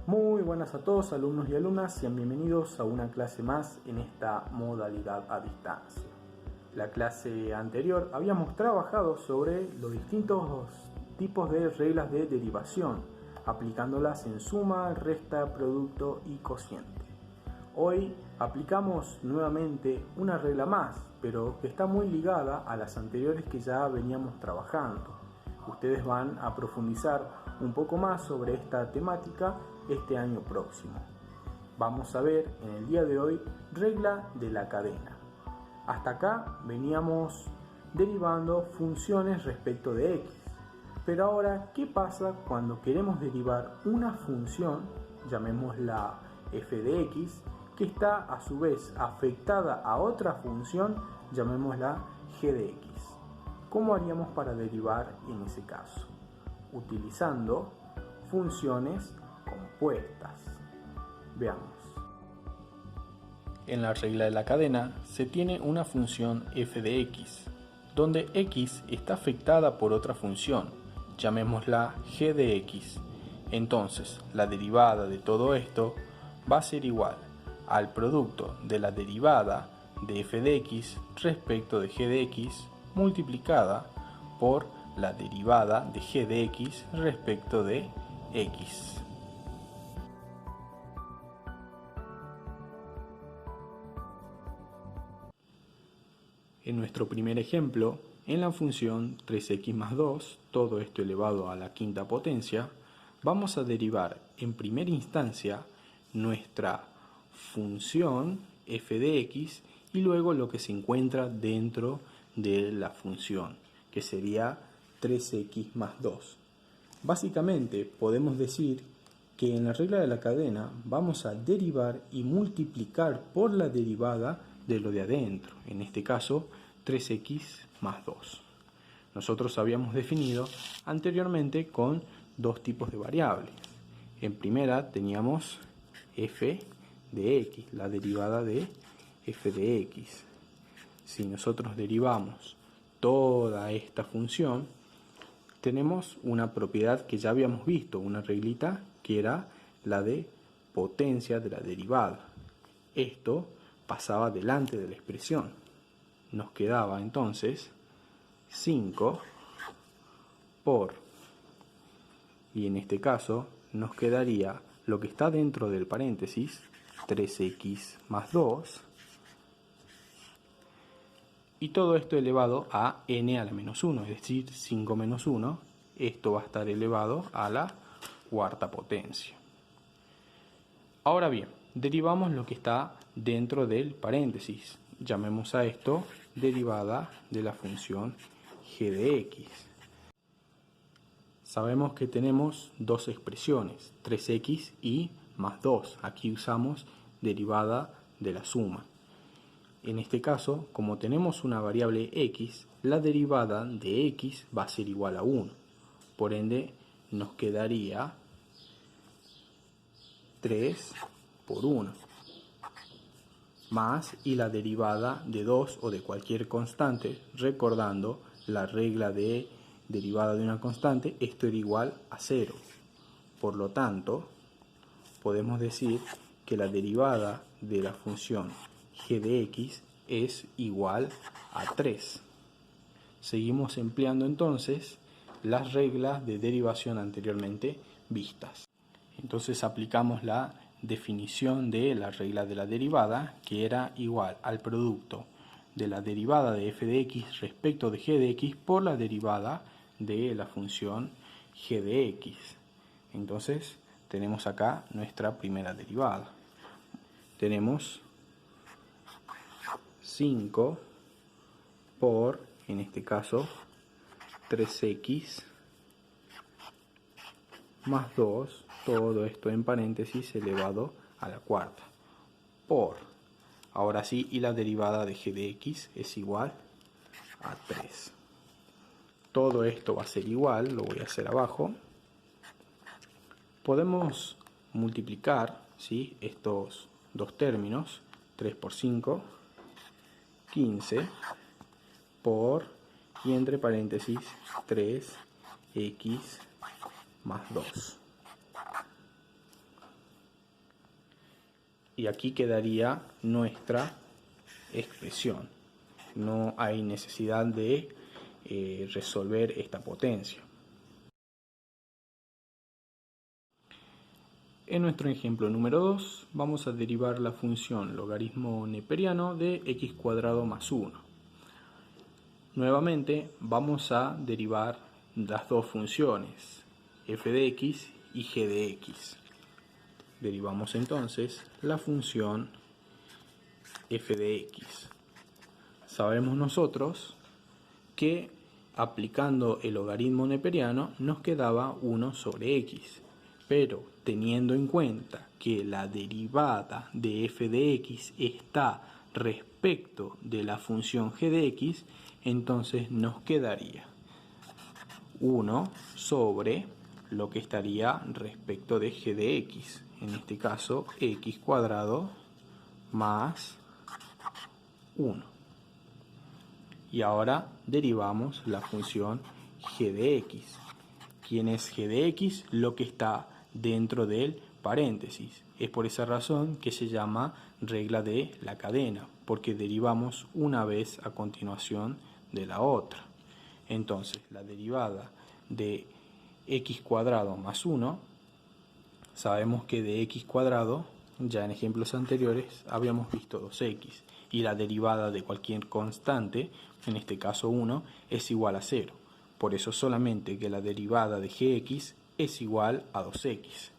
Muy buenas a todos, alumnos y alumnas, sean bienvenidos a una clase más en esta modalidad a distancia. La clase anterior habíamos trabajado sobre los distintos tipos de reglas de derivación, aplicándolas en suma, resta, producto y cociente. Hoy aplicamos nuevamente una regla más, pero que está muy ligada a las anteriores que ya veníamos trabajando. Ustedes van a profundizar un poco más sobre esta temática este año próximo. Vamos a ver en el día de hoy regla de la cadena. Hasta acá veníamos derivando funciones respecto de x. Pero ahora, ¿qué pasa cuando queremos derivar una función, llamémosla f de x, que está a su vez afectada a otra función, llamémosla g de x? ¿Cómo haríamos para derivar en ese caso? Utilizando funciones compuestas. Veamos. En la regla de la cadena se tiene una función f de x, donde x está afectada por otra función, llamémosla g de x. Entonces, la derivada de todo esto va a ser igual al producto de la derivada de f de x respecto de g de x multiplicada por la derivada de g de x respecto de x. En nuestro primer ejemplo, en la función 3x más 2, todo esto elevado a la quinta potencia, vamos a derivar en primera instancia nuestra función f de x y luego lo que se encuentra dentro de la función, que sería 3x más 2. Básicamente podemos decir que en la regla de la cadena vamos a derivar y multiplicar por la derivada de lo de adentro, en este caso 3x más 2. Nosotros habíamos definido anteriormente con dos tipos de variables. En primera teníamos f de x, la derivada de f de x. Si nosotros derivamos toda esta función, tenemos una propiedad que ya habíamos visto, una reglita que era la de potencia de la derivada. Esto pasaba delante de la expresión. Nos quedaba entonces 5 por, y en este caso nos quedaría lo que está dentro del paréntesis, 3x más 2, y todo esto elevado a n a la menos 1, es decir, 5 menos 1, esto va a estar elevado a la cuarta potencia. Ahora bien, derivamos lo que está dentro del paréntesis, llamemos a esto derivada de la función g de x. Sabemos que tenemos dos expresiones, 3x y más 2, aquí usamos derivada de la suma. En este caso, como tenemos una variable x, la derivada de x va a ser igual a 1. Por ende, nos quedaría 3 por 1. Más y la derivada de 2 o de cualquier constante, recordando la regla de derivada de una constante, esto era igual a 0. Por lo tanto, podemos decir que la derivada de la función g de x es igual a 3. Seguimos empleando entonces las reglas de derivación anteriormente vistas. Entonces aplicamos la definición de la regla de la derivada, que era igual al producto de la derivada de f de x respecto de g de x por la derivada de la función g de x. Entonces tenemos acá nuestra primera derivada. Tenemos 5 por, en este caso, 3x más 2, todo esto en paréntesis elevado a la cuarta, por, ahora sí, y la derivada de g de x es igual a 3. Todo esto va a ser igual, lo voy a hacer abajo. Podemos multiplicar, ¿sí?, estos dos términos, 3 por 5, 15, por, y entre paréntesis, 3x más 2. Y aquí quedaría nuestra expresión. No hay necesidad de resolver esta potencia. En nuestro ejemplo número 2 vamos a derivar la función logaritmo neperiano de x cuadrado más 1. Nuevamente vamos a derivar las dos funciones, f de x y g de x. Derivamos entonces la función f de x. Sabemos nosotros que aplicando el logaritmo neperiano nos quedaba 1 sobre x, pero teniendo en cuenta que la derivada de f de x está respecto de la función g de x, entonces nos quedaría 1 sobre lo que estaría respecto de g de x, en este caso x cuadrado más 1. Y ahora derivamos la función g de x. ¿Quién es g de x? Lo que está dentro del paréntesis. Es por esa razón que se llama regla de la cadena, porque derivamos una vez a continuación de la otra. Entonces, la derivada de x cuadrado más 1, sabemos que de x cuadrado, ya en ejemplos anteriores, habíamos visto 2x. Y la derivada de cualquier constante, en este caso 1, es igual a 0. Por eso solamente que la derivada de gx es igual a 2x.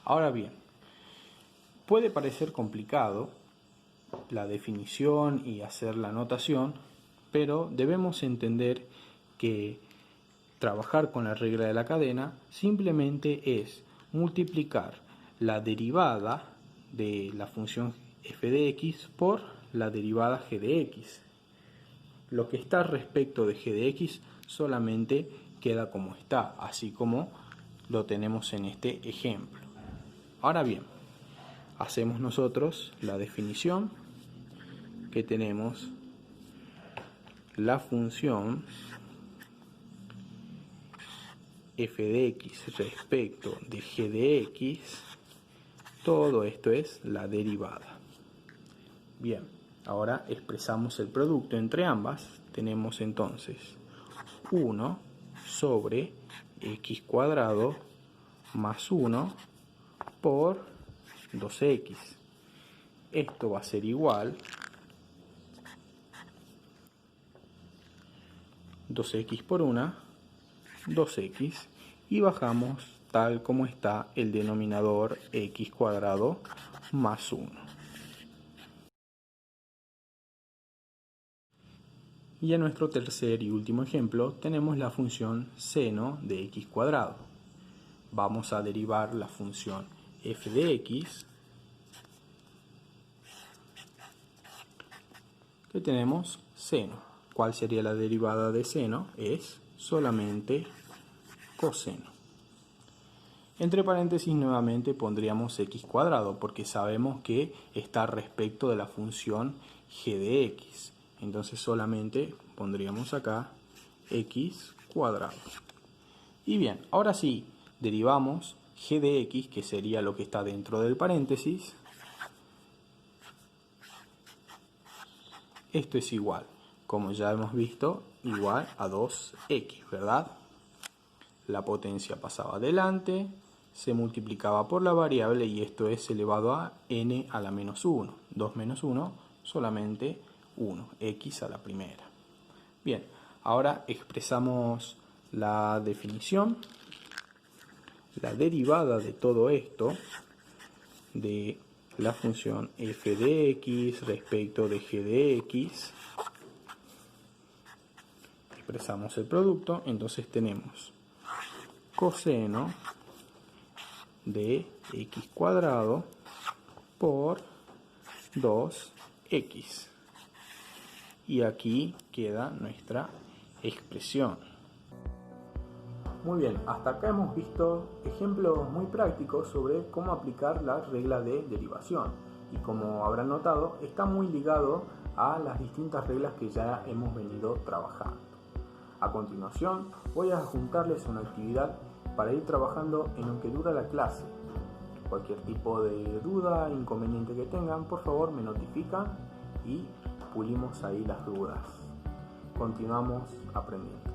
Ahora bien, puede parecer complicado la definición y hacer la notación, pero debemos entender que trabajar con la regla de la cadena simplemente es multiplicar la derivada de la función f de x por la derivada g de x. Lo que está respecto de g de x solamente queda como está, así como lo tenemos en este ejemplo. Ahora bien, hacemos nosotros la definición que tenemos la función f de x respecto de g de x, todo esto es la derivada. Bien, ahora expresamos el producto entre ambas. Tenemos entonces 1 sobre x cuadrado más 1 por 2x. Esto va a ser igual 2x por 1, 2x, y bajamos tal como está el denominador x cuadrado más 1. Y en nuestro tercer y último ejemplo tenemos la función seno de x cuadrado. Vamos a derivar la función f de x, que tenemos seno. ¿Cuál sería la derivada de seno? Es solamente coseno. Entre paréntesis nuevamente pondríamos x cuadrado, porque sabemos que está respecto de la función g de x. Entonces solamente pondríamos acá x cuadrado. Y bien, ahora sí, derivamos g de x, que sería lo que está dentro del paréntesis. Esto es igual, como ya hemos visto, igual a 2x, ¿verdad? La potencia pasaba adelante, se multiplicaba por la variable y esto es elevado a n a la menos 1. 2 menos 1, solamente 1, x a la primera. Bien, ahora expresamos la definición. La derivada de todo esto, de la función f de x respecto de g de x, expresamos el producto, entonces tenemos coseno de x cuadrado por 2x. Y aquí queda nuestra expresión. Muy bien, hasta acá hemos visto ejemplos muy prácticos sobre cómo aplicar la regla de derivación. Y como habrán notado, está muy ligado a las distintas reglas que ya hemos venido trabajando. A continuación, voy a juntarles una actividad para ir trabajando en lo que dura la clase. Cualquier tipo de duda, inconveniente que tengan, por favor me notifican y pulimos ahí las dudas. Continuamos aprendiendo.